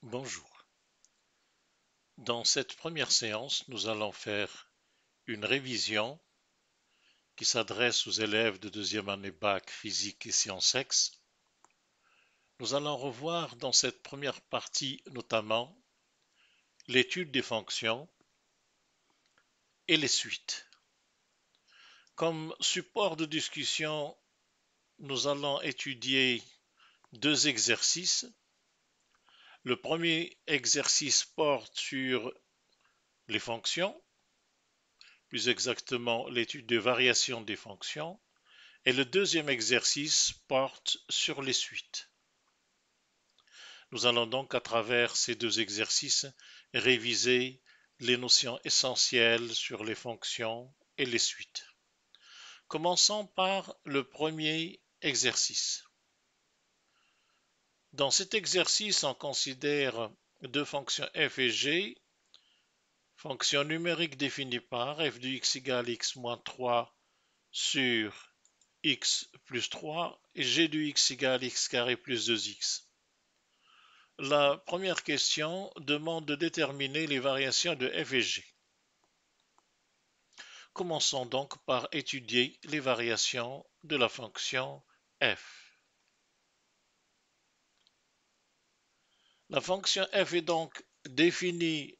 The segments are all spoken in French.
Bonjour. Dans cette première séance, nous allons faire une révision qui s'adresse aux élèves de deuxième année bac physique et sciences ex. Nous allons revoir dans cette première partie notamment l'étude des fonctions et les suites. Comme support de discussion, nous allons étudier deux exercices. Le premier exercice porte sur les fonctions, plus exactement l'étude des variations des fonctions. Et le deuxième exercice porte sur les suites. Nous allons donc, à travers ces deux exercices, réviser les notions essentielles sur les fonctions et les suites. Commençons par le premier exercice. Dans cet exercice, on considère deux fonctions f et g, fonctions numériques définies par f de x égale x moins 3 sur x plus 3 et g de x égale x carré plus 2x. La première question demande de déterminer les variations de f et g. Commençons donc par étudier les variations de la fonction f. La fonction f est donc définie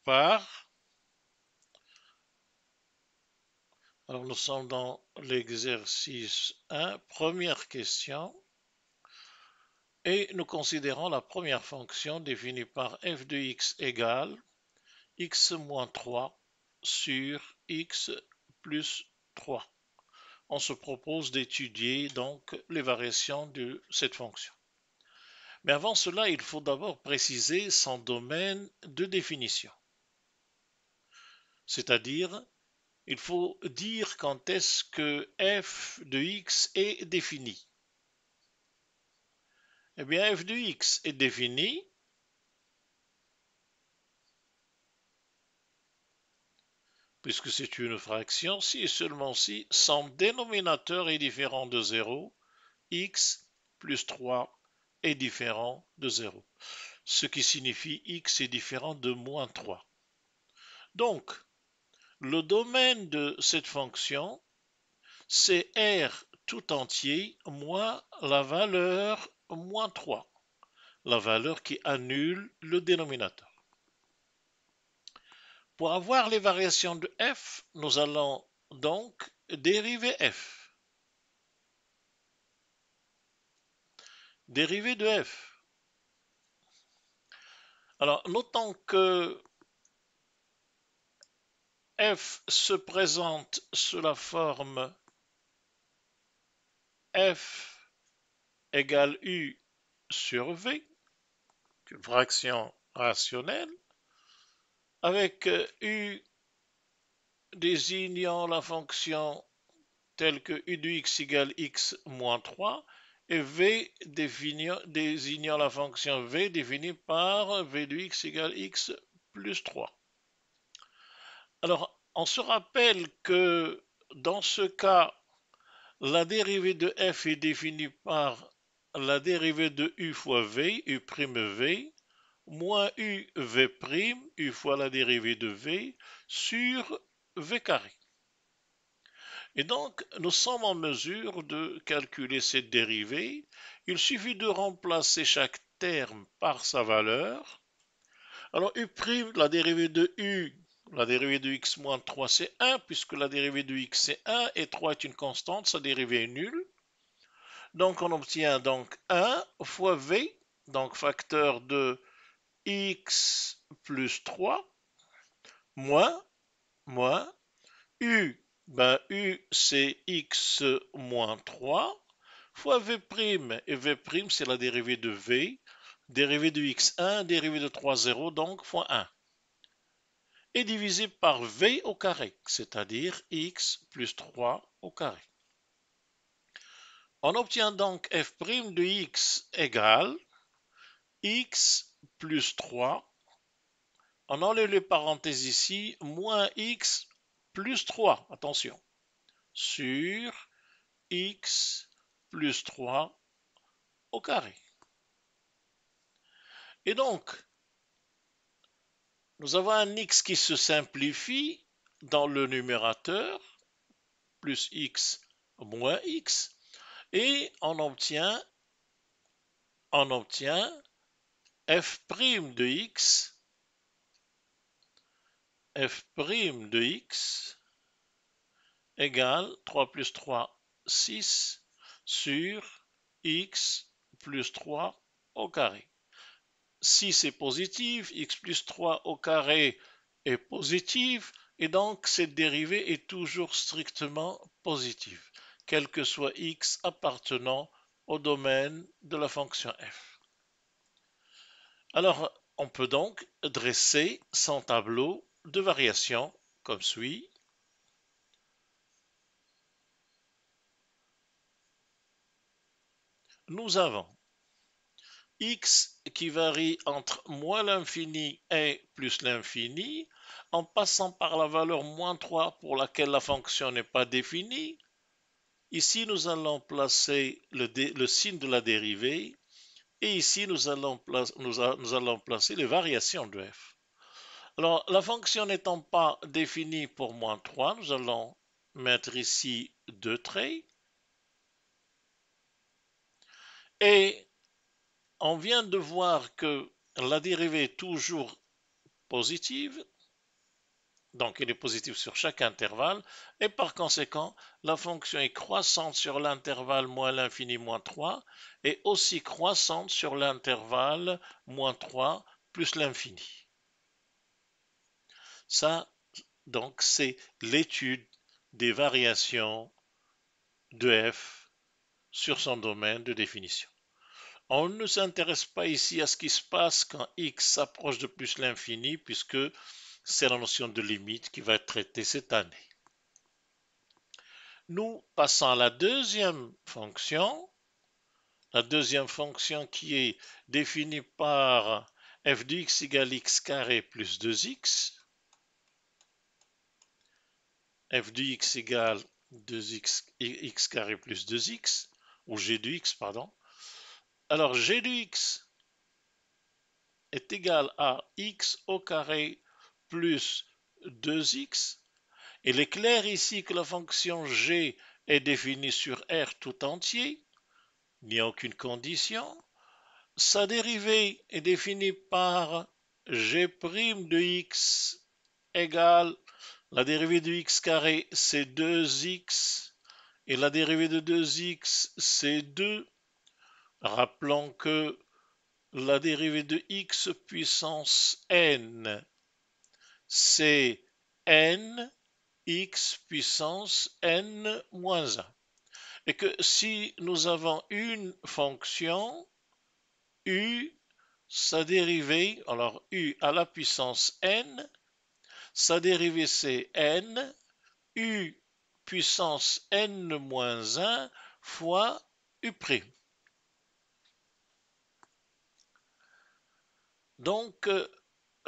par, alors nous sommes dans l'exercice 1, première question, et nous considérons la première fonction définie par f de x égale x moins 3 sur x plus 3. On se propose d'étudier donc les variations de cette fonction. Mais avant cela, il faut d'abord préciser son domaine de définition. C'est-à-dire, il faut dire quand est-ce que f de x est défini. Eh bien, f de x est défini puisque c'est une fraction, si et seulement si son dénominateur est différent de 0, x plus 3 est différent de 0, ce qui signifie x est différent de moins 3. Donc, le domaine de cette fonction, c'est R tout entier moins la valeur moins 3, la valeur qui annule le dénominateur. Pour avoir les variations de f, nous allons donc dériver f. Dériver de f. Alors, notons que f se présente sous la forme f égale u sur v, une fraction rationnelle, avec u désignant la fonction telle que u de x égale x moins 3 et v désignant la fonction v définie par v de x égale x plus 3. Alors, on se rappelle que dans ce cas, la dérivée de f est définie par la dérivée de u fois v, u' v, moins u v', u fois la dérivée de v, sur v carré. Et donc, nous sommes en mesure de calculer cette dérivée. Il suffit de remplacer chaque terme par sa valeur. Alors, u', la dérivée de u, la dérivée de x moins 3, c'est 1, puisque la dérivée de x, c'est 1, et 3 est une constante, sa dérivée est nulle. Donc, on obtient donc 1 fois v, donc facteur de x plus 3, moins u, u c'est x moins 3, fois v', et v' c'est la dérivée de v, dérivée de x1, dérivée de 3, 0, donc fois 1, et divisé par v au carré, c'est-à-dire x plus 3 au carré. On obtient donc f' de x égale x plus 3, on enlève les parenthèses ici, moins x plus 3, attention, sur x plus 3 au carré. Et donc, nous avons un x qui se simplifie dans le numérateur, plus x moins x, et on obtient f' de x, f' de x égale 3 plus 3, 6 sur x plus 3 au carré. 6 est positif, x plus 3 au carré est positif, et donc cette dérivée est toujours strictement positive, quel que soit x appartenant au domaine de la fonction f. Alors, on peut donc dresser son tableau de variation comme suit. Nous avons x qui varie entre moins l'infini et plus l'infini, en passant par la valeur moins 3 pour laquelle la fonction n'est pas définie. Ici, nous allons placer le signe de la dérivée, et ici, nous allons placer les variations de f. Alors, la fonction n'étant pas définie pour moins 3, nous allons mettre ici 2 traits. Et on vient de voir que la dérivée est toujours positive, donc elle est positive sur chaque intervalle, et par conséquent, la fonction est croissante sur l'intervalle moins l'infini moins 3, et aussi croissante sur l'intervalle moins 3 plus l'infini. Ça, donc, c'est l'étude des variations de f sur son domaine de définition. On ne s'intéresse pas ici à ce qui se passe quand x s'approche de plus l'infini, puisque c'est la notion de limite qui va être traitée cette année. Nous passons à la deuxième fonction qui est définie par f de x égale x carré plus 2x, f de x égale 2x, x carré plus 2x, ou g de x, pardon. Alors, g de x est égal à x au carré plus 2x. Il est clair ici que la fonction g est définie sur R tout entier. Il n'y a aucune condition. Sa dérivée est définie par g' de x égale la dérivée de x carré, c'est 2x, et la dérivée de 2x, c'est 2. Rappelons que la dérivée de x puissance n, c'est n x puissance n moins 1. Et que si nous avons une fonction u, sa dérivée, alors u à la puissance n, sa dérivée c'est n, u puissance n moins 1 fois u'. Donc,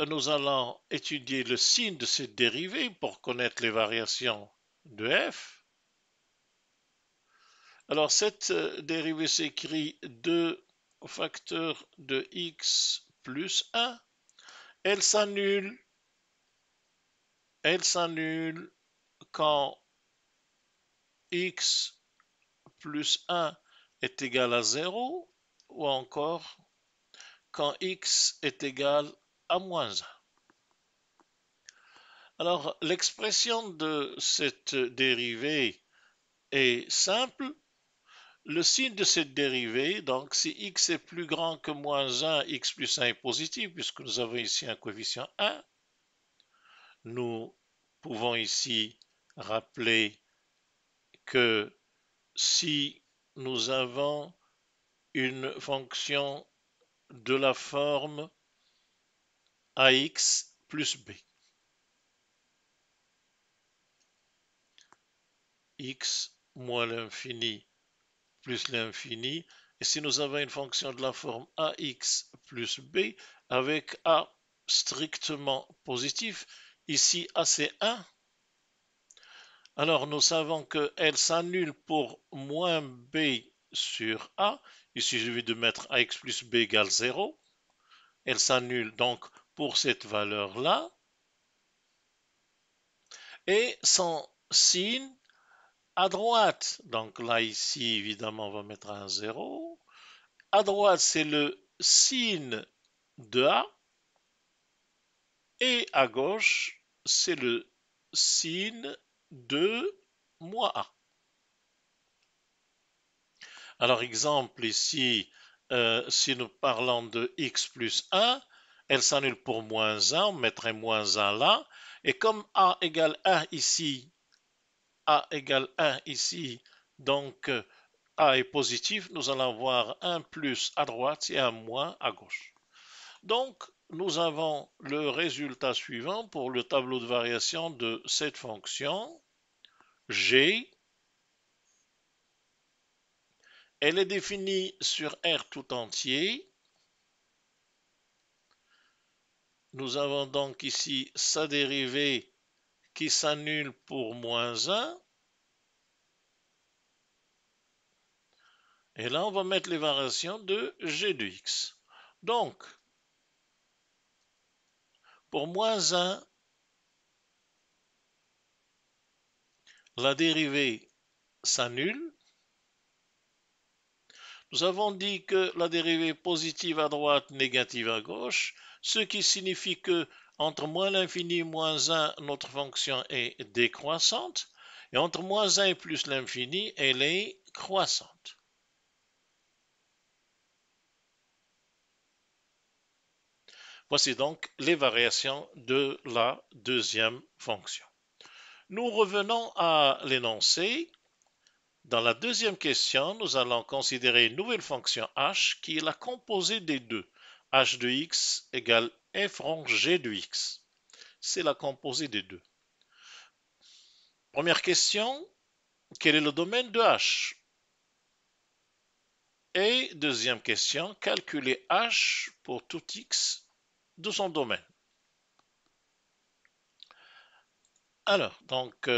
nous allons étudier le signe de cette dérivée pour connaître les variations de f. Alors, cette dérivée s'écrit 2 facteur de x plus 1. Elle s'annule quand x plus 1 est égal à 0, ou encore quand x est égal à moins 1. Alors, l'expression de cette dérivée est simple. Le signe de cette dérivée, donc si x est plus grand que moins 1, x plus 1 est positif, puisque nous avons ici un coefficient 1. Nous pouvons ici rappeler que si nous avons une fonction de la forme ax plus b, x moins l'infini plus l'infini, et si nous avons une fonction de la forme ax plus b avec a strictement positif, ici a c'est 1, alors nous savons qu'elle s'annule pour moins b sur a, il suffit de mettre ax plus b égale 0, elle s'annule donc pour cette valeur-là, et son signe à droite. Donc là, ici, évidemment, on va mettre un 0. À droite, c'est le signe de A, et à gauche, c'est le signe de moins A. Alors, exemple ici, si nous parlons de x plus 1, elle s'annule pour moins 1, on mettrait moins 1 là. Et comme a égale 1 ici, a égale 1 ici, donc a est positif, nous allons avoir un plus à droite et un moins à gauche. Donc, nous avons le résultat suivant pour le tableau de variation de cette fonction. G, elle est définie sur R tout entier. Nous avons donc ici sa dérivée qui s'annule pour moins 1. Et là, on va mettre les variations de g de x. Donc, pour moins 1, la dérivée s'annule. Nous avons dit que la dérivée positive à droite, négative à gauche, ce qui signifie que entre moins l'infini et moins 1, notre fonction est décroissante, et entre moins 1 et plus l'infini, elle est croissante. Voici donc les variations de la deuxième fonction. Nous revenons à l'énoncé. Dans la deuxième question, nous allons considérer une nouvelle fonction h qui est la composée des deux. H de x égale f rond g de x. C'est la composée des deux. Première question, quel est le domaine de h? Et deuxième question, calculer h pour tout x de son domaine. Alors, donc,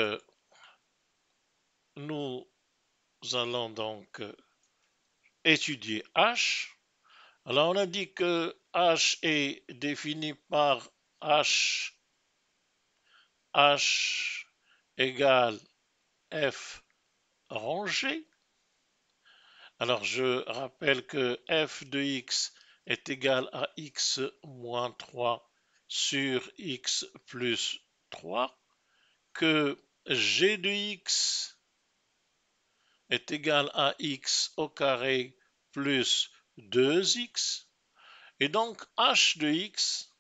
nous allons donc étudier h. Alors, on a dit que h est défini par h égale f rangé. Alors, je rappelle que f de x est égal à x moins 3 sur x plus 3, que g de x est égal à x au carré plus 2x, et donc h de x,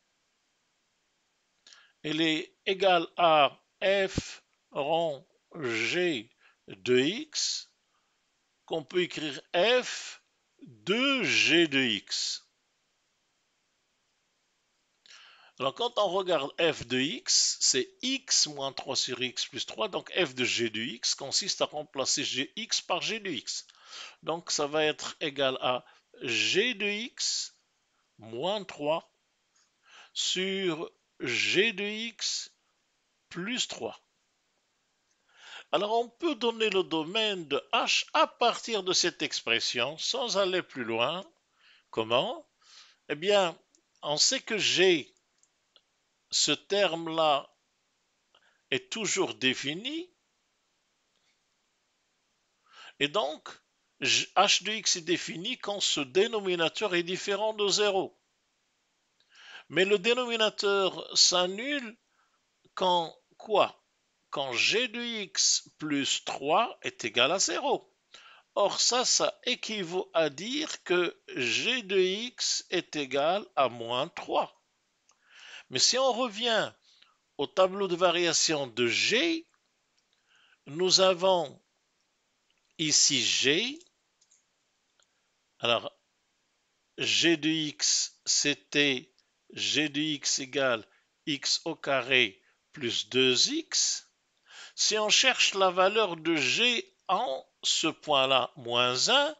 elle est égale à f rond g de x, qu'on peut écrire f de g de x. Alors, quand on regarde f de x, c'est x moins 3 sur x plus 3. Donc, f de g de x consiste à remplacer gx par g de x. Donc, ça va être égal à g de x moins 3 sur g de x plus 3. Alors, on peut donner le domaine de h à partir de cette expression sans aller plus loin. Comment? Eh bien, on sait que g, ce terme-là, est toujours défini. Et donc, h de x est défini quand ce dénominateur est différent de 0. Mais le dénominateur s'annule quand quoi? Quand g de x plus 3 est égal à 0. Or, ça équivaut à dire que g de x est égal à moins 3. Mais si on revient au tableau de variation de g, nous avons ici g. Alors, g de x, c'était g de x égale x au carré plus 2x. Si on cherche la valeur de g en ce point-là, moins 1,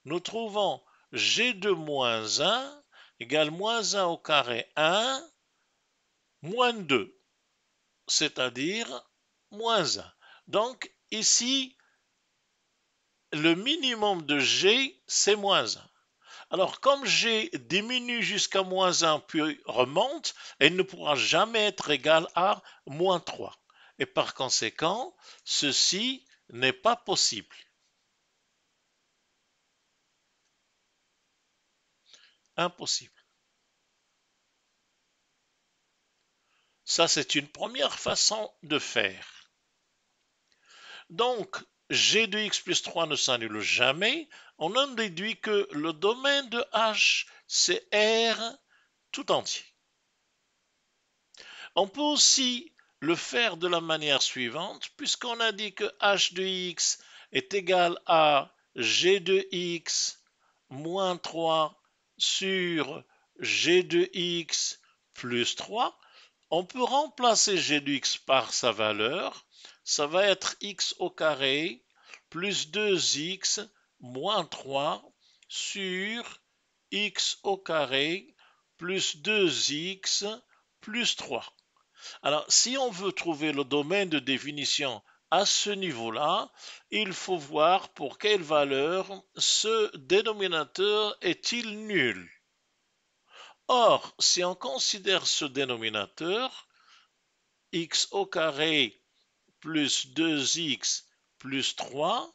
nous trouvons g de moins 1 égale moins 1 au carré 1, moins 2, c'est-à-dire moins 1. Donc, ici, le minimum de g, c'est moins 1. Alors, comme g diminue jusqu'à moins 1 puis remonte, elle ne pourra jamais être égale à moins 3. Et par conséquent, ceci n'est pas possible. Impossible. Ça, c'est une première façon de faire. Donc, g de x plus 3 ne s'annule jamais. On en déduit que le domaine de h, c'est R tout entier. On peut aussi le faire de la manière suivante, puisqu'on a dit que h de x est égal à g de x moins 3 sur g de x plus 3. On peut remplacer g de x par sa valeur. Ça va être x au carré plus 2x moins 3 sur x au carré plus 2x plus 3. Alors, si on veut trouver le domaine de définition à ce niveau-là, il faut voir pour quelle valeur ce dénominateur est-il nul. Or, si on considère ce dénominateur, x au carré plus 2x plus 3,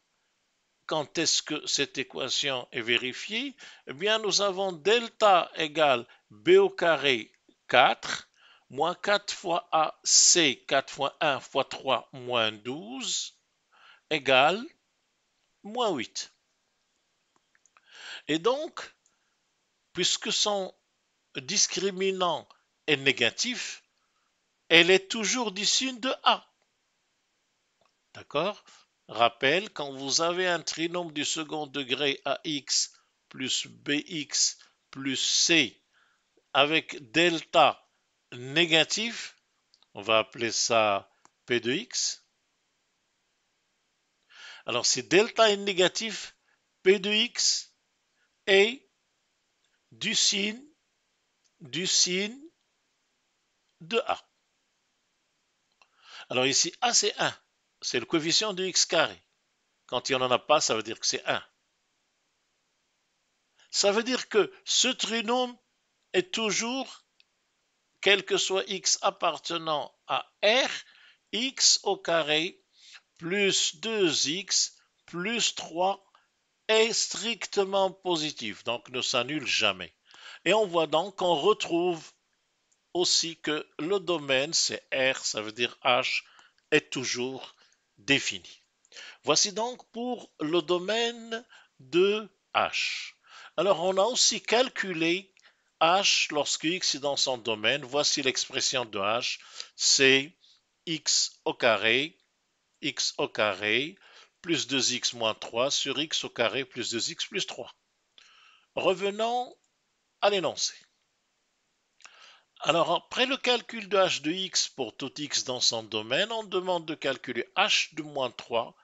quand est-ce que cette équation est vérifiée? Eh bien, nous avons delta égale b au carré 4, moins 4 fois a, c, 4 fois 1 fois 3, moins 12, égale moins 8. Et donc, puisque son discriminant est négatif, elle est toujours du signe de a. D'accord? Rappel, quand vous avez un trinôme du second degré ax plus bx plus c avec delta négatif, on va appeler ça p de x. Alors si delta est négatif, p de x est du signe de a. Alors ici, a c'est 1, c'est le coefficient de x carré. Quand il n'y en a pas, ça veut dire que c'est 1. Ça veut dire que ce trinôme est toujours, quel que soit x appartenant à R, x au carré plus 2x plus 3 est strictement positif, donc ne s'annule jamais. Et on voit donc qu'on retrouve aussi que le domaine, c'est R, ça veut dire H, est toujours défini. Voici donc pour le domaine de H. Alors, on a aussi calculé H lorsque X est dans son domaine. Voici l'expression de H. C'est X au carré plus 2x moins 3 sur x au carré plus 2x plus 3. Revenons à l'énoncé. Alors, après le calcul de h de x pour tout x dans son domaine, on demande de calculer h de moins 3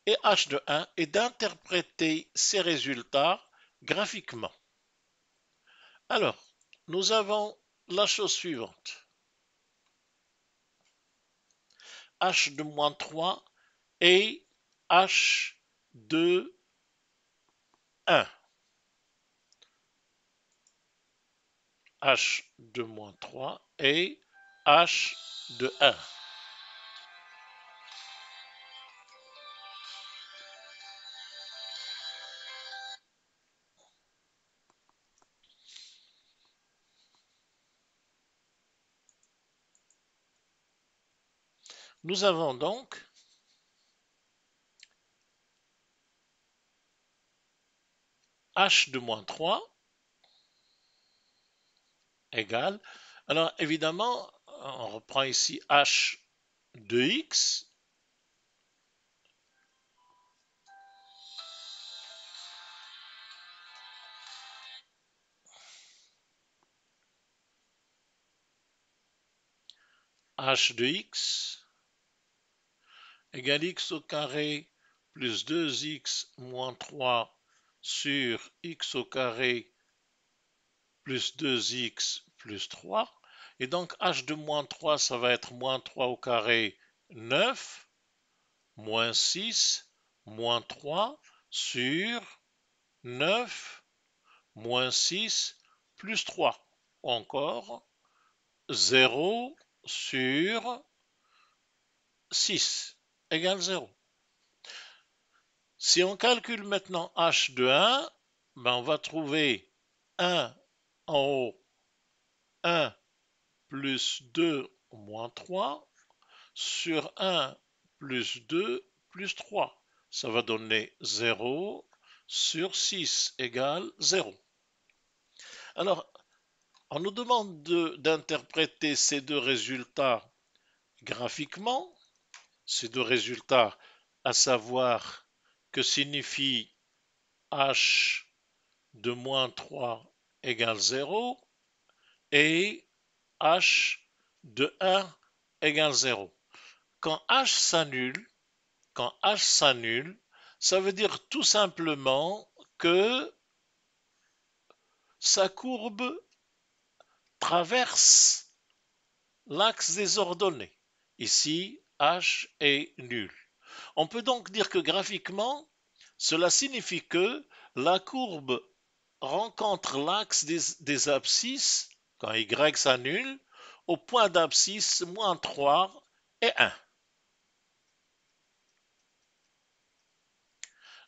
et h de 1 et d'interpréter ces résultats graphiquement. Alors, nous avons la chose suivante. H de moins 3 et H de 1. H de moins 3 et H de 1. Nous avons donc H de moins 3 égale, alors évidemment, on reprend ici H de x, H de x égale x au carré plus 2x moins 3 sur x au carré plus 2x plus 3. Et donc h de moins 3, ça va être moins 3 au carré 9, moins 6, moins 3 sur 9 moins 6 plus 3. Encore 0 sur 6 égale 0. Si on calcule maintenant h de 1, ben on va trouver 1 en haut, 1 plus 2 moins 3 sur 1 plus 2 plus 3. Ça va donner 0 sur 6 égale 0. Alors, on nous demande d'interpréter ces deux résultats graphiquement. Ces deux résultats, à savoir que signifie h de moins 3 égale 0 et h de 1 égale 0. Quand h s'annule, ça veut dire tout simplement que sa courbe traverse l'axe des ordonnées. Ici, h est nul. On peut donc dire que graphiquement, cela signifie que la courbe rencontre l'axe des abscisses, quand y s'annule, au point d'abscisse moins 3 et 1.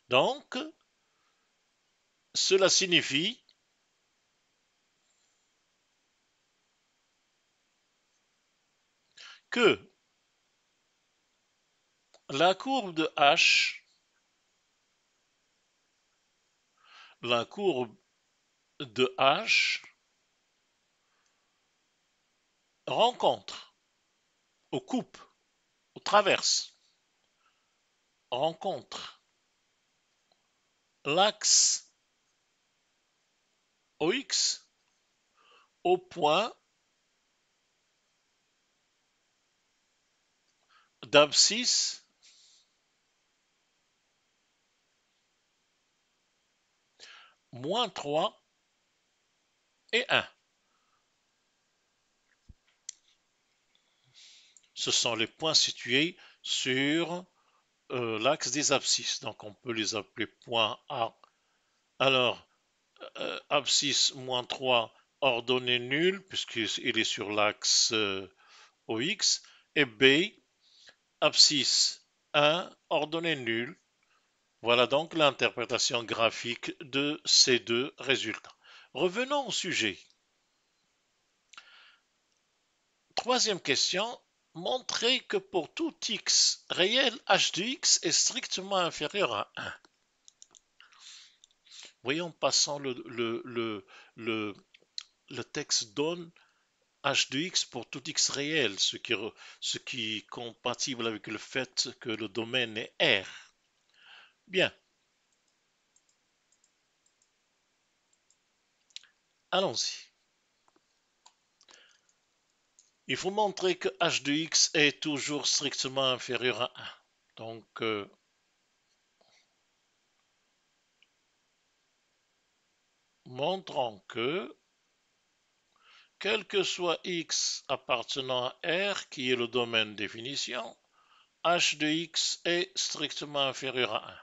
Donc, cela signifie que la courbe de h, la courbe de h rencontre, ou coupe, ou traverse, rencontre l'axe OX au point d'abscisse moins 3 et 1. Ce sont les points situés sur l'axe des abscisses. Donc on peut les appeler points A. Alors, abscisse moins 3, ordonnée nulle, puisqu'il est sur l'axe OX. Et B, abscisse 1, ordonnée nulle. Voilà donc l'interprétation graphique de ces deux résultats. Revenons au sujet. Troisième question. Montrez que pour tout x réel, h de x est strictement inférieur à 1. Voyons, passant le texte donne h de x pour tout x réel, ce qui est compatible avec le fait que le domaine est R. Bien. Allons-y. Il faut montrer que h de x est toujours strictement inférieur à 1. Donc, montrons que, quel que soit x appartenant à R, qui est le domaine définition, h de x est strictement inférieur à 1.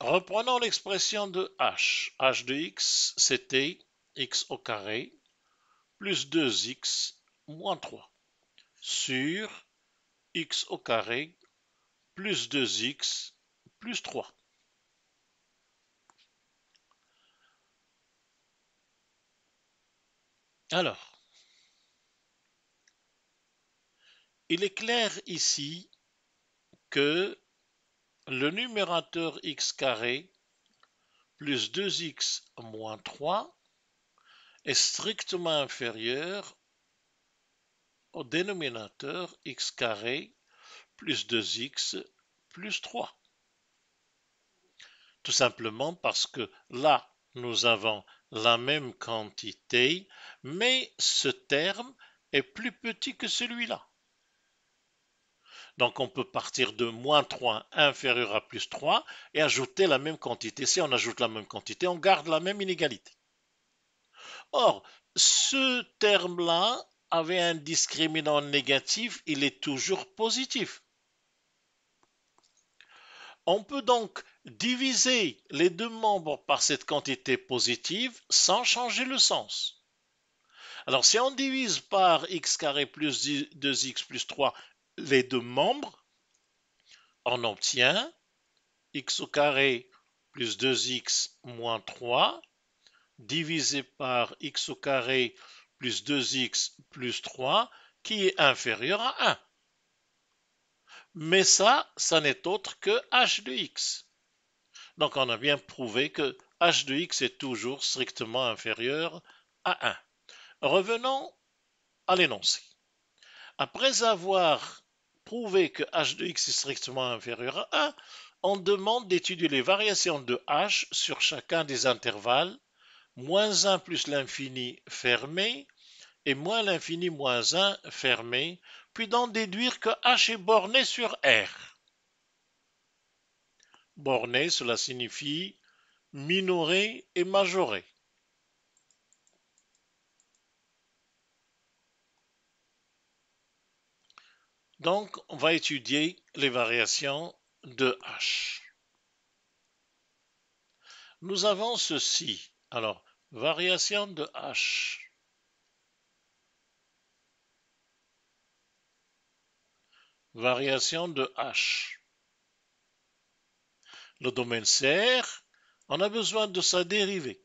Reprenons l'expression de h. h de x, c'était x au carré plus 2x moins 3 sur x au carré plus 2x plus 3. Alors, il est clair ici que le numérateur x carré plus 2x moins 3 est strictement inférieur au dénominateur x carré plus 2x plus 3. Tout simplement parce que là, nous avons la même quantité, mais ce terme est plus petit que celui-là. Donc on peut partir de moins 3 inférieur à plus 3 et ajouter la même quantité. Si on ajoute la même quantité, on garde la même inégalité. Or, ce terme-là avait un discriminant négatif, il est toujours positif. On peut donc diviser les deux membres par cette quantité positive sans changer le sens. Alors, si on divise par x carré plus 2x plus 3 les deux membres, on obtient x au carré plus 2x moins 3 divisé par x au carré plus 2x plus 3 qui est inférieur à 1. Mais ça n'est autre que h de x. Donc on a bien prouvé que h de x est toujours strictement inférieur à 1. Revenons à l'énoncé. Après avoir prouvé que h de x est strictement inférieur à 1, on demande d'étudier les variations de h sur chacun des intervalles moins 1 plus l'infini fermé et moins l'infini moins 1 fermé, puis d'en déduire que h est borné sur R. Borné, cela signifie minoré et majoré. Donc, on va étudier les variations de h. Nous avons ceci. Alors, variation de h. Variation de h. Le domaine CR, on a besoin de sa dérivée.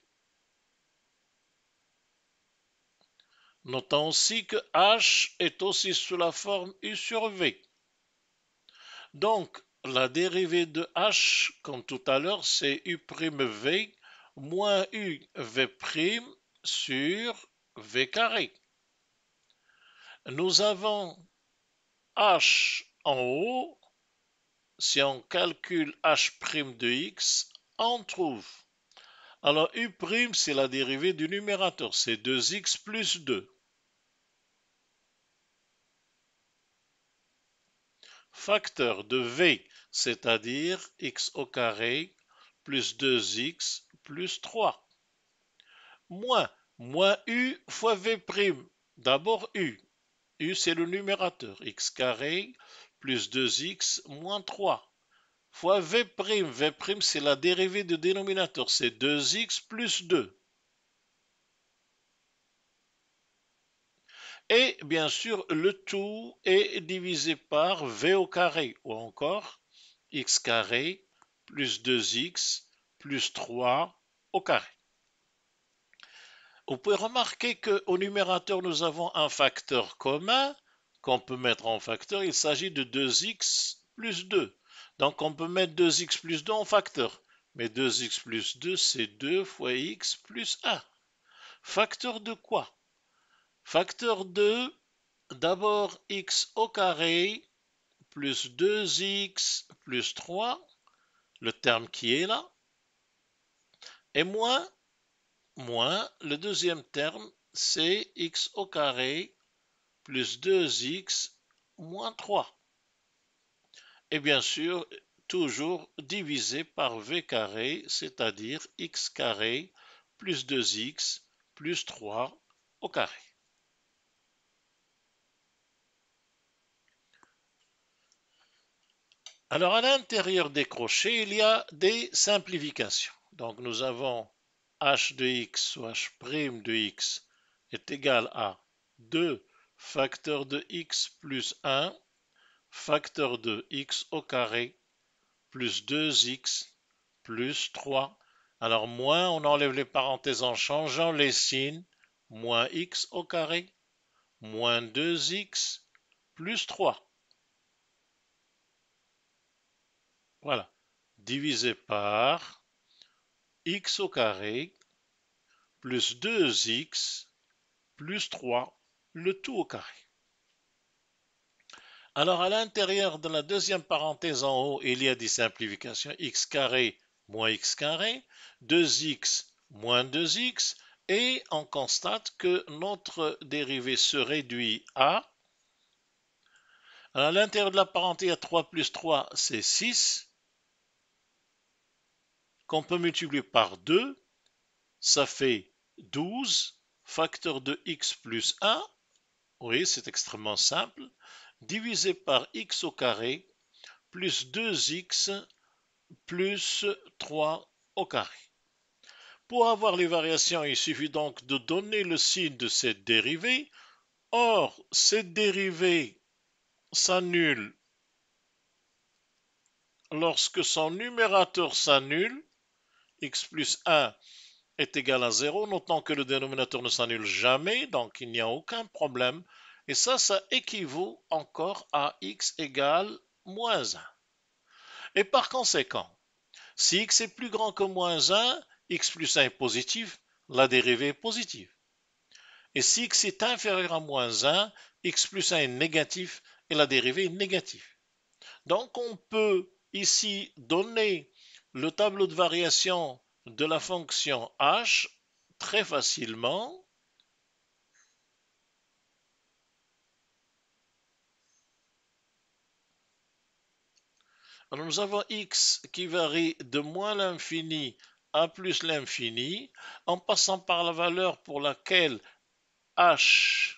Notons aussi que h est aussi sous la forme u sur v. Donc, la dérivée de h, comme tout à l'heure, c'est u'v moins uv' sur v carré. Nous avons h en haut. Si on calcule h' de x, on trouve. Alors, u', c'est la dérivée du numérateur, c'est 2x plus 2. Facteur de v, c'est-à-dire x au carré plus 2x plus 3. Moins u fois v'. D'abord u. U, c'est le numérateur. X carré plus 2x moins 3. Fois v'. V', c'est la dérivée du dénominateur. C'est 2x plus 2. Et bien sûr, le tout est divisé par v au carré. Ou encore x carré plus 2x plus 3 au carré. Vous pouvez remarquer qu'au numérateur, nous avons un facteur commun qu'on peut mettre en facteur. Il s'agit de 2x plus 2. Donc, on peut mettre 2x plus 2 en facteur. Mais 2x plus 2, c'est 2 fois x plus 1. Facteur de quoi? Facteur de, d'abord, x au carré plus 2x plus 3, le terme qui est là, et moins le deuxième terme, c'est x au carré plus 2x moins 3. Et bien sûr, toujours divisé par v carré, c'est-à-dire x carré plus 2x plus 3 au carré. Alors, à l'intérieur des crochets, il y a des simplifications. Donc, nous avons h de x ou h' de x est égal à 2 facteur de x plus 1 facteur de x au carré plus 2x plus 3. Alors, moins, on enlève les parenthèses en changeant les signes. Moins x au carré moins 2x plus 3. Voilà. Divisé par x au carré plus 2x plus 3, le tout au carré. Alors, à l'intérieur de la deuxième parenthèse en haut, il y a des simplifications. X carré moins x carré, 2x moins 2x, et on constate que notre dérivée se réduit à... Alors, à l'intérieur de la parenthèse, il y a 3 plus 3, c'est 6, qu'on peut multiplier par 2, ça fait 12, facteur de x plus 1, oui, c'est extrêmement simple, divisé par x au carré plus 2x plus 3 au carré. Pour avoir les variations, il suffit donc de donner le signe de cette dérivée. Or, cette dérivée s'annule lorsque son numérateur s'annule, x plus 1 est égal à 0, notant que le dénominateur ne s'annule jamais, donc il n'y a aucun problème. Et ça équivaut encore à x égale moins 1. Et par conséquent, si x est plus grand que moins 1, x plus 1 est positif, la dérivée est positive. Et si x est inférieur à moins 1, x plus 1 est négatif et la dérivée est négative. Donc on peut ici donner le tableau de variation de la fonction h très facilement. Alors nous avons x qui varie de moins l'infini à plus l'infini en passant par la valeur pour laquelle h'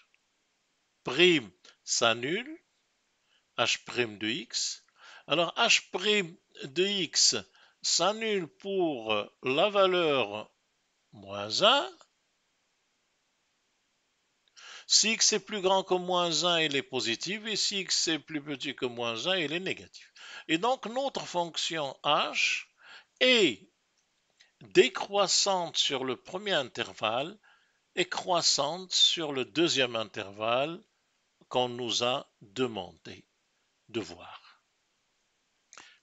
s'annule, h' de x. Alors h' de x s'annule pour la valeur moins 1. Si x est plus grand que moins 1, il est positif, et si x est plus petit que moins 1, il est négatif. Et donc notre fonction h est décroissante sur le premier intervalle et croissante sur le deuxième intervalle qu'on nous a demandé de voir.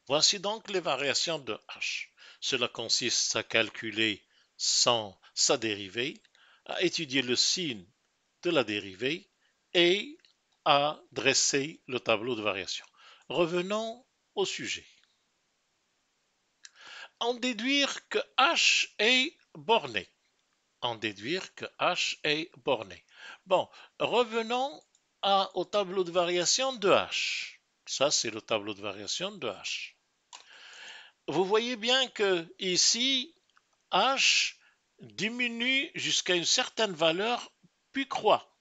Voici donc les variations de h. Cela consiste à calculer sa dérivée, à étudier le signe de la dérivée et à dresser le tableau de variation. Revenons au sujet. En déduire que h est borné. En déduire que h est borné. Bon, revenons au tableau de variation de h. Ça, c'est le tableau de variation de h. Vous voyez bien que ici, h diminue jusqu'à une certaine valeur, puis croît.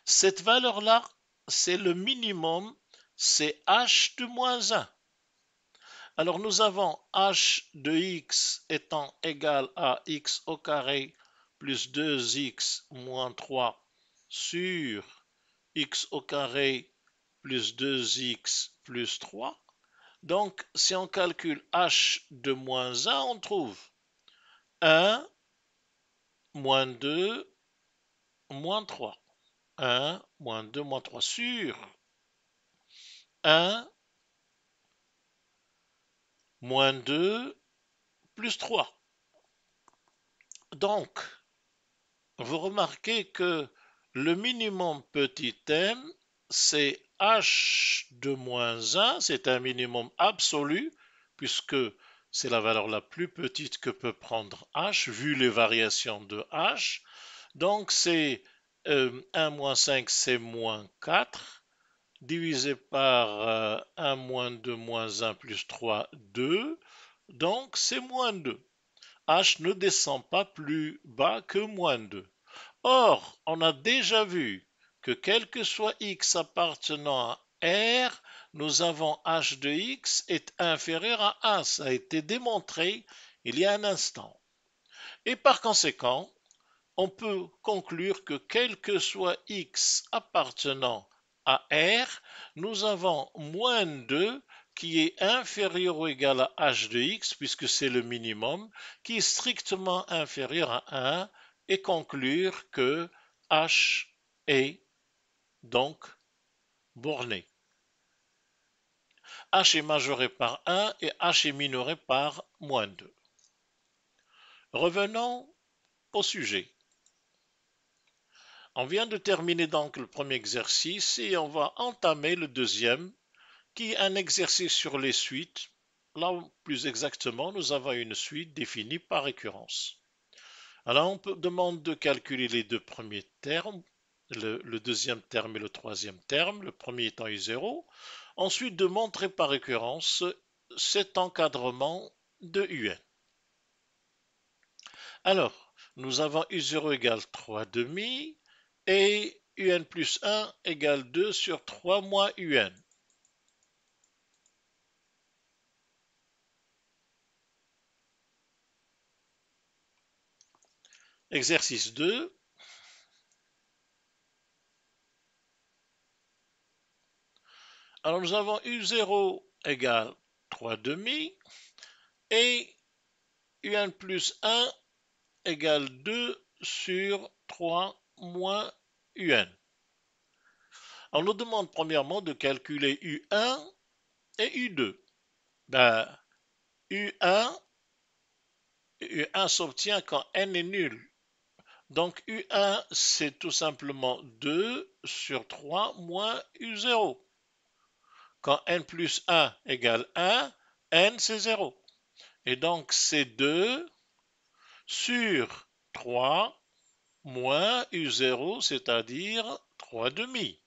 Cette valeur-là, c'est le minimum, c'est h de moins 1. Alors nous avons h de x étant égal à x au carré plus 2x moins 3 sur x au carré plus 2x plus 3. Donc si on calcule h de moins 1, on trouve 1, moins 2, moins 3. 1, moins 2, moins 3 sur 1, moins 2, plus 3. Donc, vous remarquez que le minimum petit m, c'est h de moins 1, c'est un minimum absolu, puisque c'est la valeur la plus petite que peut prendre h, vu les variations de h. Donc, c'est 1 moins 5, c'est moins 4, divisé par 1 moins 2 moins 1 plus 3, 2. Donc, c'est moins 2. H ne descend pas plus bas que moins 2. Or, on a déjà vu que quel que soit x appartenant à R, nous avons h de x est inférieur à 1. Ça a été démontré il y a un instant. Et par conséquent, on peut conclure que quel que soit x appartenant à R, nous avons moins 2 qui est inférieur ou égal à h de x, puisque c'est le minimum, qui est strictement inférieur à 1, et conclure que h est donc borné. H est majoré par 1 et h est minoré par moins 2. Revenons au sujet. On vient de terminer donc le premier exercice et on va entamer le deuxième, qui est un exercice sur les suites. Là, plus exactement, nous avons une suite définie par récurrence. Alors, on demande de calculer les deux premiers termes, le deuxième terme et le troisième terme, le premier étant U0. Ensuite, de montrer par récurrence cet encadrement de UN. Alors, nous avons U0 égale 3 demi et UN plus 1 égale 2 sur 3 moins UN. Exercice 2. Alors nous avons U0 égale 3 demi et UN plus 1 égale 2 sur 3 moins UN. On nous demande premièrement de calculer U1 et U2. Ben, U1 s'obtient quand n est nul. Donc U1, c'est tout simplement 2 sur 3 moins U0. Quand n plus 1 égale 1, n c'est 0. Et donc c'est 2 sur 3 moins U0, c'est-à-dire 3 demi.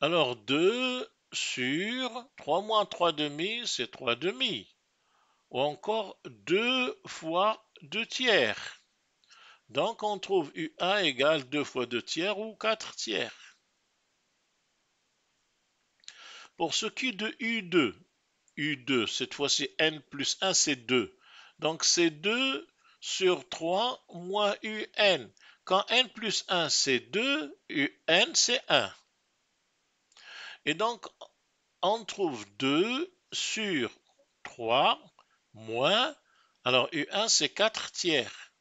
Alors 2 sur 3 moins 3 demi, c'est 3 demi. Ou encore 2 fois 2 tiers. Donc on trouve U1 égale 2 fois 2 tiers ou 4 tiers. Pour ce qui est de U2, cette fois-ci n plus 1 c'est 2. Donc c'est 2 sur 3 moins UN. Quand n plus 1 c'est 2, UN c'est 1. Et donc on trouve 2 sur 3 moins, alors U1 c'est 4 tiers.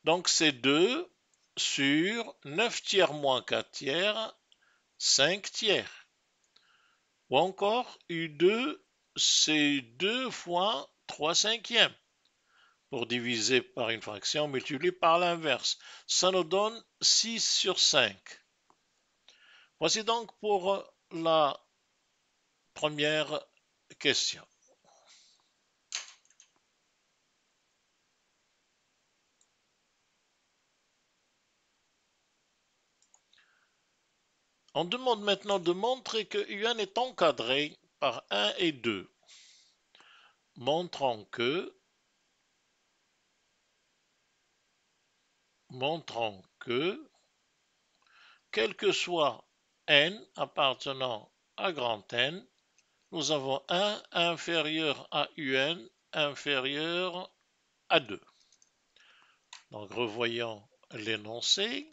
Donc c'est 2 sur 9 tiers moins 4 tiers, 5 tiers. Ou encore U2 c'est 2 fois 3 cinquièmes. Pour diviser par une fraction, multiplié par l'inverse. Ça nous donne 6 sur 5. Voici donc pour la première question. On demande maintenant de montrer que UN est encadré par 1 et 2. Montrant que quel que soit n appartenant à grand N, nous avons 1 inférieur à UN inférieur à 2. Donc revoyons l'énoncé.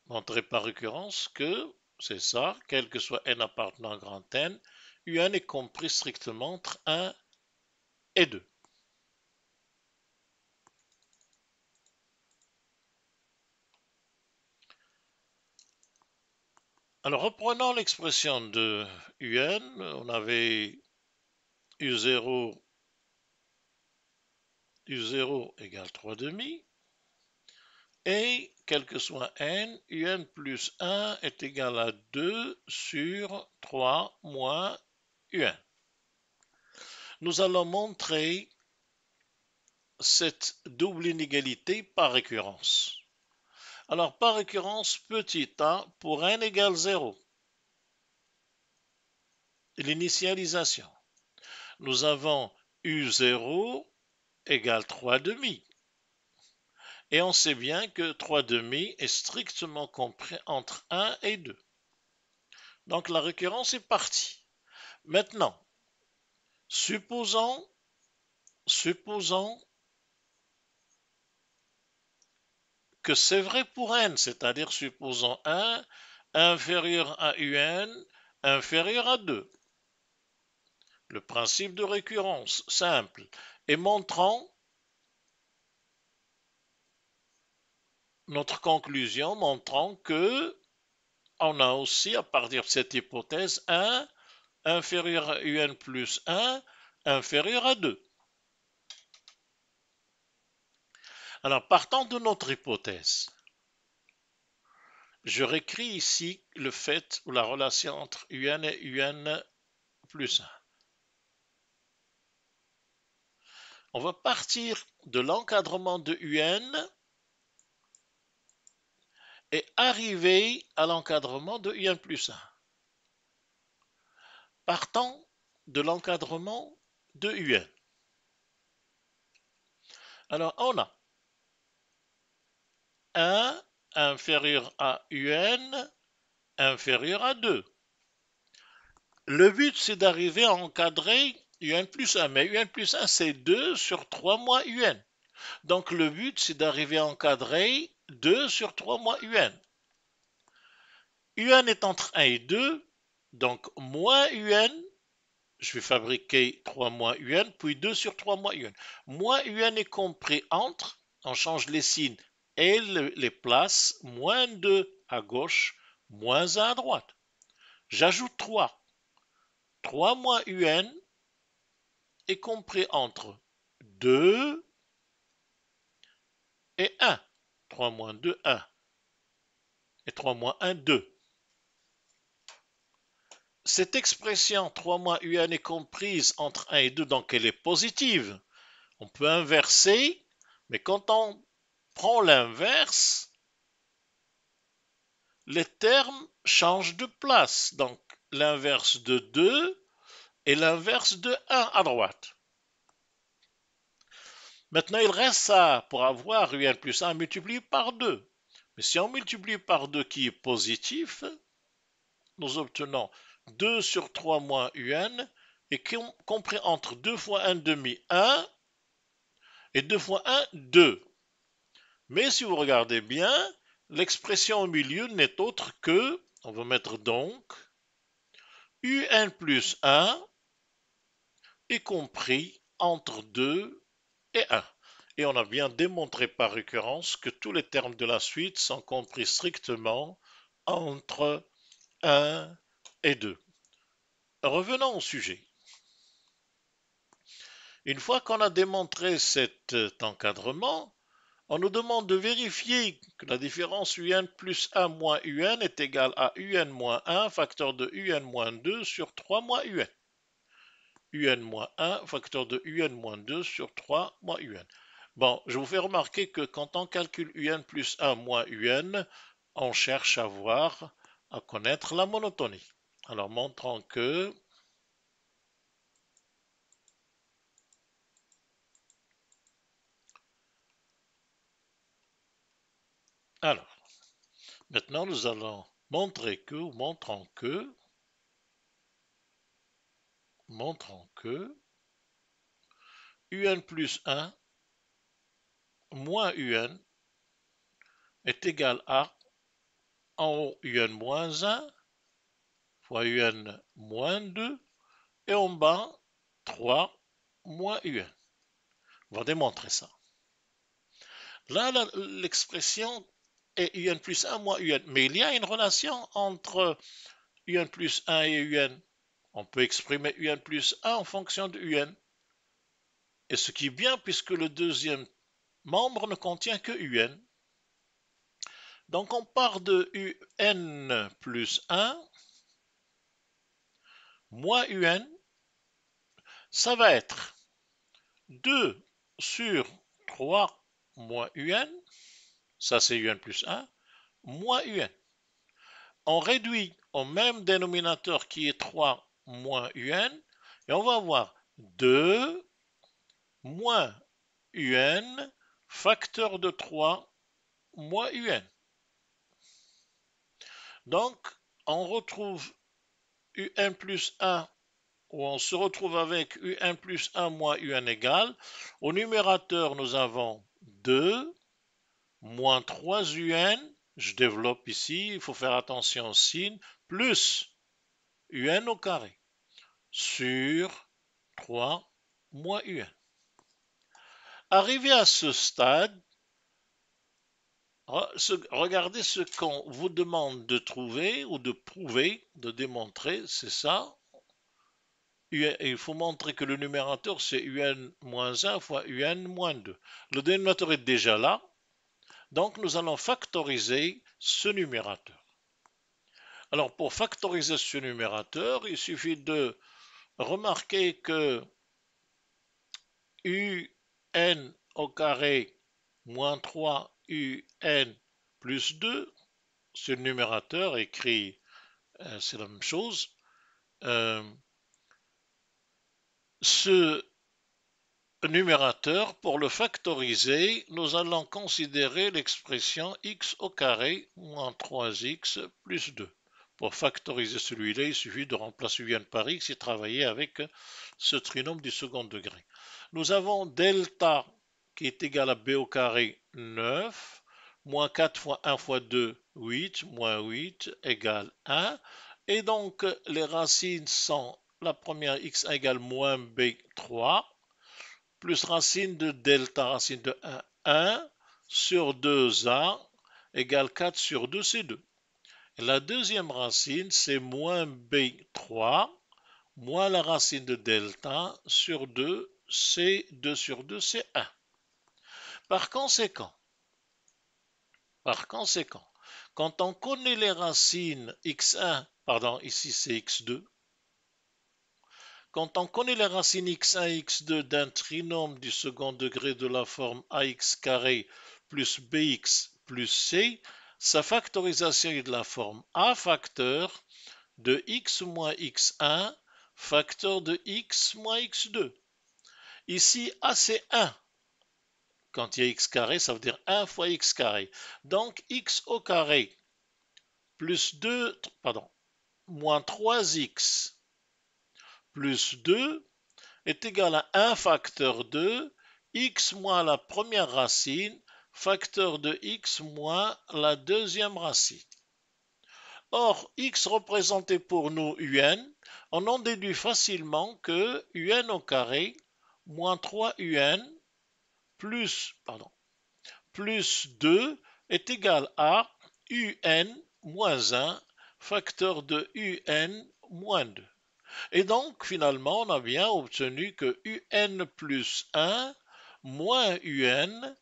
Montrer par récurrence que, c'est ça, quel que soit n appartenant à grand N, UN est compris strictement entre 1 et 2. Alors reprenons l'expression de UN, on avait U0 égale 3 demi, et quel que soit n, UN plus 1 est égal à 2 sur 3 moins UN. Nous allons montrer cette double inégalité par récurrence. Alors, par récurrence, petit a pour n égale 0. L'initialisation. Nous avons U0 égale 3 demi. Et on sait bien que 3 demi est strictement compris entre 1 et 2. Donc la récurrence est partie. Maintenant, supposons que c'est vrai pour n, c'est-à-dire supposons 1 inférieur à UN inférieur à 2. Le principe de récurrence, simple, et montrant notre conclusion, montrant que on a aussi, à partir de cette hypothèse, 1 inférieur à UN plus 1 inférieur à 2. Alors, partant de notre hypothèse, je réécris ici le fait ou la relation entre UN et UN plus 1. On va partir de l'encadrement de UN et arriver à l'encadrement de UN plus 1. Partant de l'encadrement de UN. Alors, on a 1 inférieur à UN inférieur à 2. Le but, c'est d'arriver à encadrer un plus 1. Mais un plus 1, c'est 2 sur 3 moins un. Donc le but, c'est d'arriver à encadrer 2 sur 3 moins un. Un est entre 1 et 2, donc moins un, je vais fabriquer 3 moins un, puis 2 sur 3 moins un. Moins un est compris entre, on change les signes et les places, moins 2 à gauche, moins 1 à droite. J'ajoute 3. 3 moins un est compris entre 2 et 1. 3 moins 2, 1. Et 3 moins 1, 2. Cette expression 3 moins un est comprise entre 1 et 2, donc elle est positive. On peut inverser, mais quand on prend l'inverse, les termes changent de place. Donc l'inverse de 2 et l'inverse de 1 à droite. Maintenant, il reste ça pour avoir un plus 1 multiplié par 2. Mais si on multiplie par 2 qui est positif, nous obtenons 2 sur 3 moins un est compris entre 2 fois 1 demi 1 et 2 fois 1, 2. Mais si vous regardez bien, l'expression au milieu n'est autre que, on va mettre donc, un plus 1 est compris entre 2 et 1. Et on a bien démontré par récurrence que tous les termes de la suite sont compris strictement entre 1 et 2. Revenons au sujet. Une fois qu'on a démontré cet encadrement, on nous demande de vérifier que la différence un plus 1 moins un est égale à un moins 1 facteur de un moins 2 sur 3 moins un. Un moins 1 facteur de un moins 2 sur 3 moins un. Bon, je vous fais remarquer que quand on calcule un plus 1 moins un, on cherche à connaître la monotonie. Alors, montrons que alors, maintenant nous allons montrer que, ou montrons que un plus 1 moins un est égal à en haut un moins 1 fois un moins 2 et en bas 3 moins un. On va démontrer ça. Là, l'expression est un plus 1 moins un, mais il y a une relation entre un plus 1 et un. On peut exprimer un plus 1 en fonction de un. Et ce qui est bien puisque le deuxième membre ne contient que un. Donc on part de un plus 1 moins un. Ça va être 2 sur 3 moins un. Ça c'est un plus 1 moins un. On réduit au même dénominateur qui est 3 moins un. Et on va avoir 2 moins un facteur de 3 moins un. Donc, on retrouve un plus 1, où on se retrouve avec un plus 1 moins un égal. Au numérateur, nous avons 2 moins 3 un. Je développe ici, il faut faire attention au signe, plus un au carré sur 3 moins un. Arrivé à ce stade, regardez ce qu'on vous demande de trouver ou de prouver, de démontrer, c'est ça. Il faut montrer que le numérateur c'est un moins 1 fois un moins 2. Le dénominateur est déjà là, donc nous allons factoriser ce numérateur. Alors pour factoriser ce numérateur, il suffit de remarquer que un au carré moins 3 un plus 2, c'est le numérateur écrit, c'est la même chose. Ce numérateur, pour le factoriser, nous allons considérer l'expression x au carré moins 3x plus 2. Pour factoriser celui-là, il suffit de remplacer un par x et travailler avec ce trinôme du second degré. Nous avons delta qui est égal à b au carré 9, moins 4 fois 1 fois 2, 8, moins 8 égale 1. Et donc les racines sont la première x1 égale moins b 3, plus racine de delta, racine de 1, 1 sur 2a égale 4 sur 2, c'est 2. La deuxième racine, c'est moins b3, moins la racine de delta sur 2, c'est 2 sur 2, c'est 1. Par conséquent, quand on connaît les racines x1, pardon, ici c'est x2, quand on connaît les racines x1 et x2 d'un trinôme du second degré de la forme ax carré plus bx plus c, sa factorisation est de la forme a facteur de x moins x1 facteur de x moins x2. Ici, a c'est 1. Quand il y a x carré, ça veut dire 1 fois x carré. Donc, x au carré plus 2, pardon, moins 3x plus 2 est égal à 1 facteur de x moins la première racine facteur de x moins la deuxième racine. Or, x représenté pour nous un, on en déduit facilement que un au carré moins 3un plus 2 est égal à un moins 1 facteur de un moins 2. Et donc, finalement, on a bien obtenu que un plus 1 moins un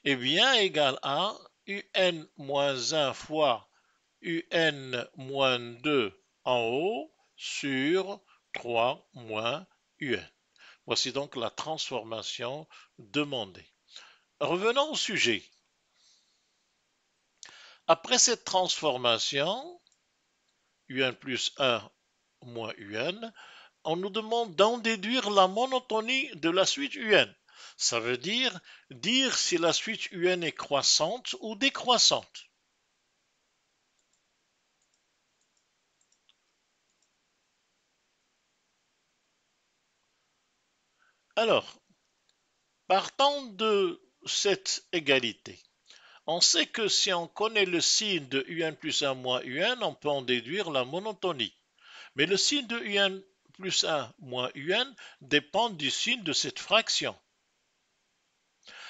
est bien égal à un moins 1 fois un-2 en haut sur 3 moins un. Voici donc la transformation demandée. Revenons au sujet. Après cette transformation, un plus 1 moins un, on nous demande d'en déduire la monotonie de la suite un. Ça veut dire si la suite un est croissante ou décroissante. Alors, partant de cette égalité, on sait que si on connaît le signe de un plus 1 moins un, on peut en déduire la monotonie. Mais le signe de un plus 1 moins un dépend du signe de cette fraction.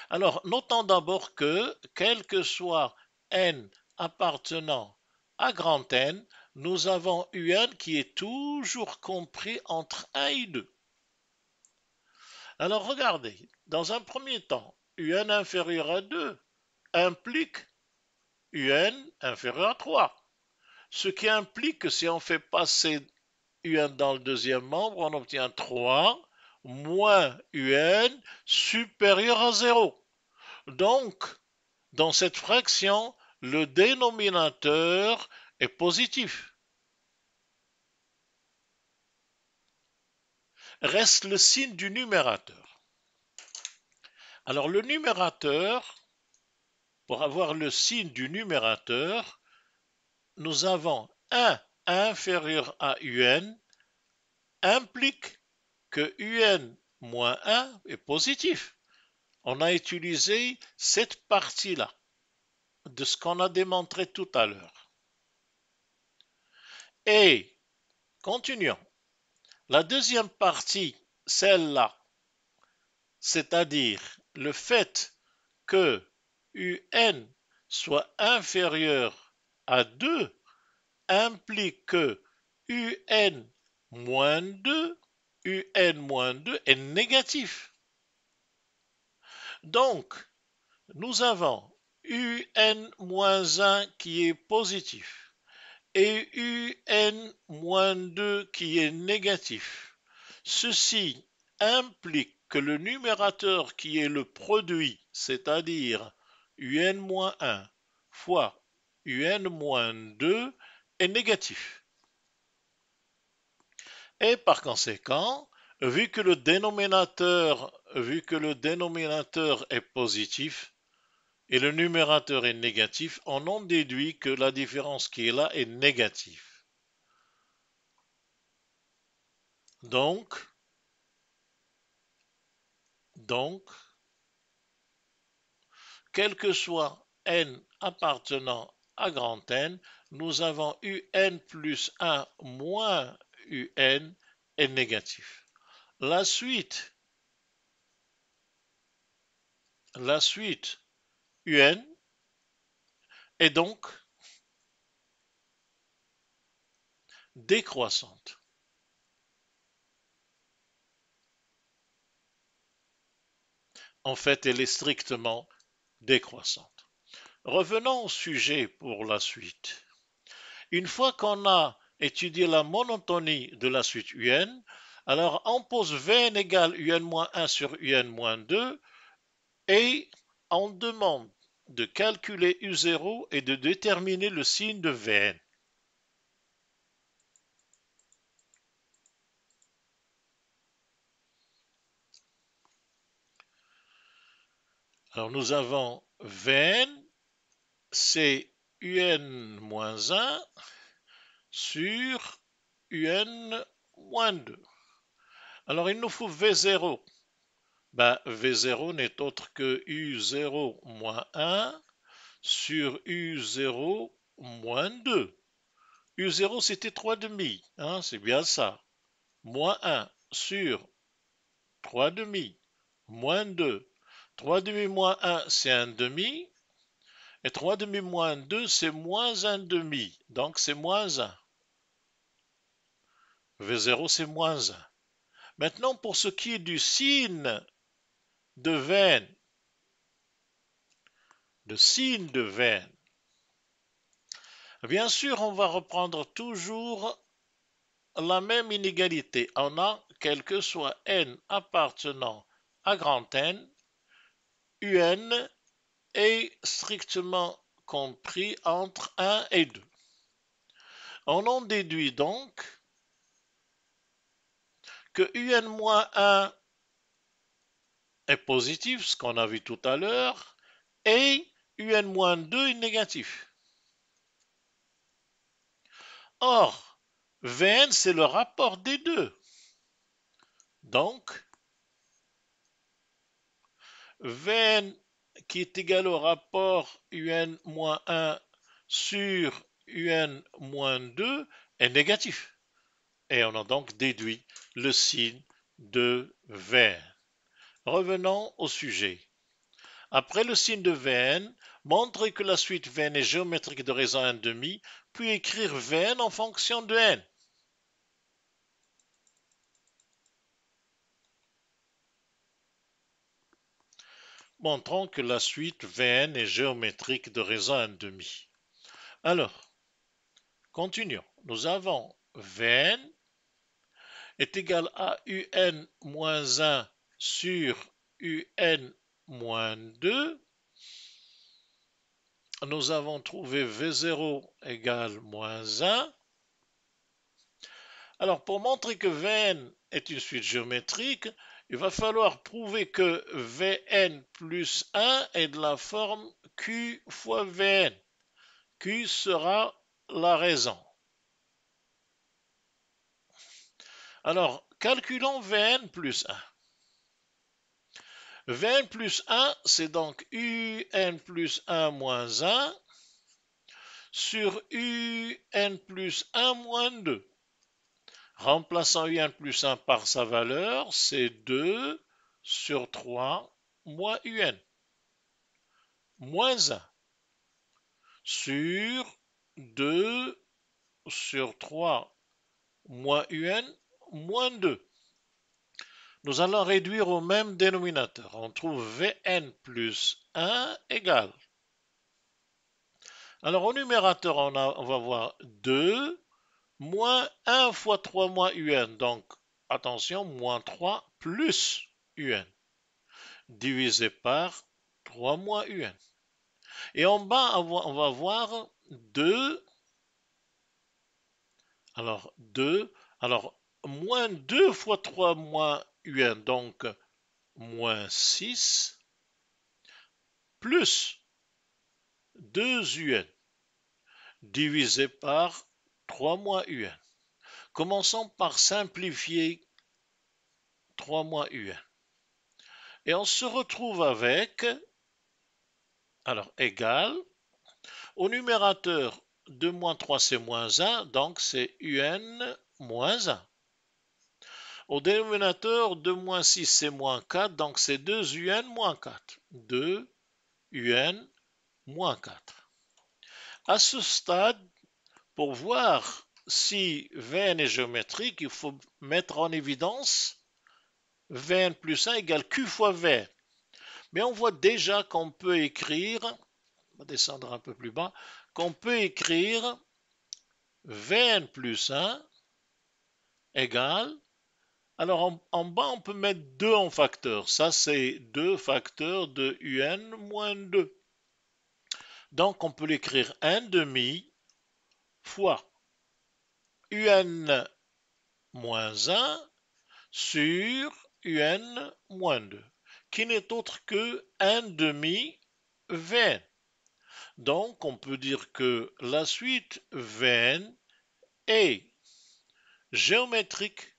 Alors, notons d'abord que, quel que soit n appartenant à grand N, nous avons un qui est toujours compris entre 1 et 2. Alors regardez, dans un premier temps, un inférieur à 2 implique un inférieur à 3. Ce qui implique que si on fait passer un dans le deuxième membre, on obtient 3 moins un supérieur à 0. Donc, dans cette fraction, le dénominateur est positif. Reste le signe du numérateur. Alors le numérateur, pour avoir le signe du numérateur, nous avons 1 inférieur à un implique que un moins 1 est positif. On a utilisé cette partie-là de ce qu'on a démontré tout à l'heure. Et, continuons. La deuxième partie, celle-là, c'est-à-dire le fait que un soit inférieur à 2 implique que un moins 2 est négatif. Donc, nous avons un-1 qui est positif et un-2 qui est négatif. Ceci implique que le numérateur qui est le produit, c'est-à-dire un-1 fois un-2 est négatif. Et par conséquent, vu que le dénominateur est positif et le numérateur est négatif, on en déduit que la différence qui est là est négative. Donc, quel que soit n appartenant à grand N, nous avons un plus 1 moins un est négatif. La suite un est donc décroissante. En fait, elle est strictement décroissante. Revenons au sujet pour la suite. Une fois qu'on a étudié la monotonie de la suite un, alors on pose Vn égale un-1 sur un-2 et on demande de calculer U0 et de déterminer le signe de Vn. Alors nous avons Vn, c'est un-1 sur un-2. Alors il nous faut V0. V0 n'est autre que U0 moins 1 sur U0 moins 2. U0 c'était 3 demi, hein, c'est bien ça. Moins 1 sur 3 demi moins 2. 3 demi moins 1 c'est 1 demi. Et 3 demi moins 2 c'est moins 1 demi. Donc c'est moins 1. V0 c'est moins 1. Maintenant pour ce qui est du signe de Vn, bien sûr, on va reprendre toujours la même inégalité. On a, quel que soit n appartenant à grand N, un est strictement compris entre 1 et 2. On en déduit donc que un-1 est positif, ce qu'on a vu tout à l'heure, et un-2 est négatif. Or, Vn, c'est le rapport des deux. Donc, Vn qui est égal au rapport un-1 sur un-2 est négatif. Et on a donc déduit le signe de Vn. Revenons au sujet. Après le signe de Vn, montrer que la suite Vn est géométrique de raison 1,5, puis écrire Vn en fonction de n. Montrons que la suite Vn est géométrique de raison 1,5. Alors, continuons. Nous avons Vn est égal à un moins 1 sur un moins 2. Nous avons trouvé V0 égale moins 1. Alors, pour montrer que Vn est une suite géométrique, il va falloir prouver que Vn plus 1 est de la forme Q fois Vn. Q sera la raison. Alors, calculons Vn plus 1. Vn plus 1, c'est donc un plus 1 moins 1 sur un plus 1 moins 2. Remplaçant un plus 1 par sa valeur, c'est 2 sur 3 moins un. Moins 1 sur 2 sur 3 moins un moins 2. Nous allons réduire au même dénominateur. On trouve Vn plus 1 égale. Alors au numérateur, on va voir 2 moins 1 fois 3 moins un. Donc, attention, moins 3 plus un. Divisé par 3 moins un. Et en bas, on va voir 2. Alors, 2. Alors, moins 2 fois 3 moins un. Donc, moins 6. Plus 2 un. Divisé par 3 moins un. Commençons par simplifier 3 moins UN. Et on se retrouve avec, alors égal, au numérateur 2 moins 3 c'est moins 1, donc c'est UN moins 1. Au dénominateur 2 moins 6 c'est moins 4, donc c'est 2 UN moins 4. 2 UN moins 4. À ce stade, pour voir si Vn est géométrique, il faut mettre en évidence Vn plus 1 égale Q fois Vn. Mais on voit déjà qu'on peut écrire, on va descendre un peu plus bas, qu'on peut écrire Vn plus 1 égale, alors en bas on peut mettre 2 en facteur, ça c'est 2 facteurs de Un moins 2. Donc on peut l'écrire 1 demi fois Un moins 1 sur Un moins 2, qui n'est autre que 1 demi Vn. Donc on peut dire que la suite Vn est géométrique.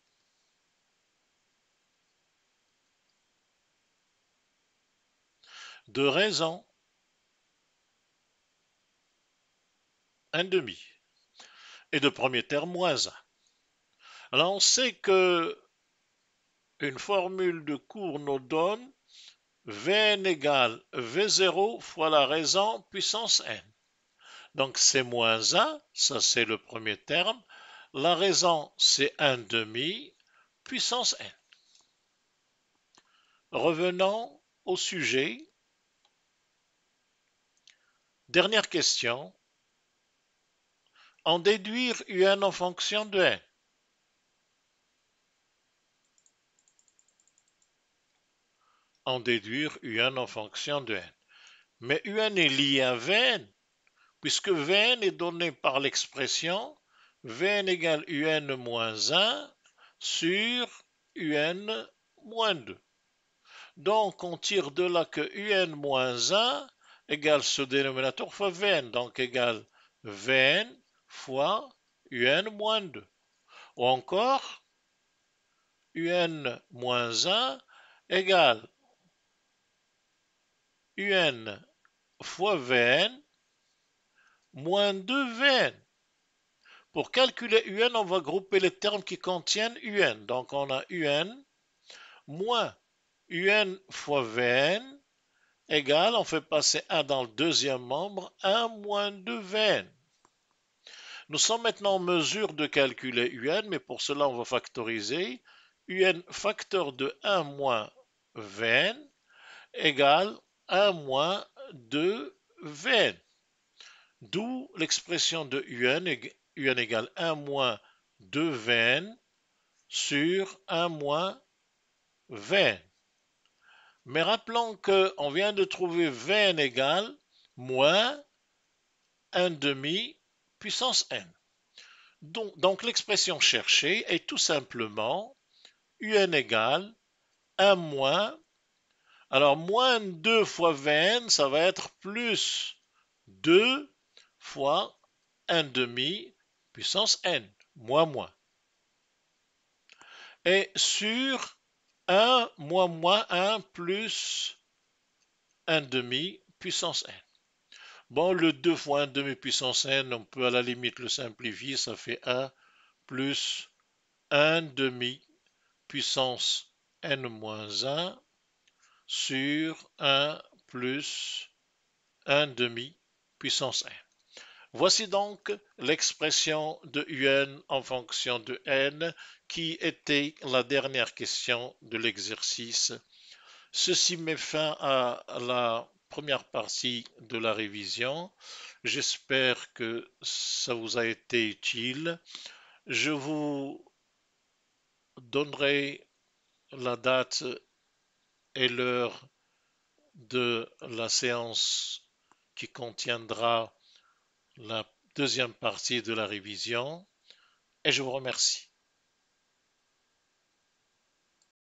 De raison 1 demi. Et de premier terme moins 1. Alors on sait que une formule de cours nous donne Vn égale V0 fois la raison puissance n. Donc c'est moins 1, ça c'est le premier terme. La raison c'est 1 demi puissance n. Revenons au sujet. Dernière question. En déduire Un en fonction de n. En déduire Un en fonction de n. Mais Un est lié à Vn, puisque Vn est donné par l'expression Vn égale Un moins 1 sur Un moins 2. Donc on tire de là que Un moins 1 égale ce dénominateur fois Vn, donc égale Vn fois Un moins 2. Ou encore, Un moins 1 égale Un fois Vn moins 2 Vn. Pour calculer Un, on va grouper les termes qui contiennent Un. Donc on a Un moins Un fois Vn égale, on fait passer 1 dans le deuxième membre, 1 moins 2 Vn. Nous sommes maintenant en mesure de calculer Un, mais pour cela on va factoriser. Un facteur de 1 moins Vn égale 1 moins 2 Vn. D'où l'expression de Un égale 1 moins 2 Vn sur 1 moins Vn. Mais rappelons qu'on vient de trouver Vn égale moins 1 demi puissance n. Donc l'expression cherchée est tout simplement Un égale 1 moins, alors moins 2 fois Vn, ça va être plus 2 fois 1 demi puissance n, moins. Et sur 1 moins 1 plus 1 demi puissance n. Bon, le 2 fois 1 demi puissance n, on peut à la limite le simplifier, ça fait 1 plus 1 demi puissance n moins 1 sur 1 plus 1 demi puissance n. Voici donc l'expression de Un en fonction de n qui était la dernière question de l'exercice. Ceci met fin à la première partie de la révision. J'espère que ça vous a été utile. Je vous donnerai la date et l'heure de la séance qui contiendra la deuxième partie de la révision et je vous remercie.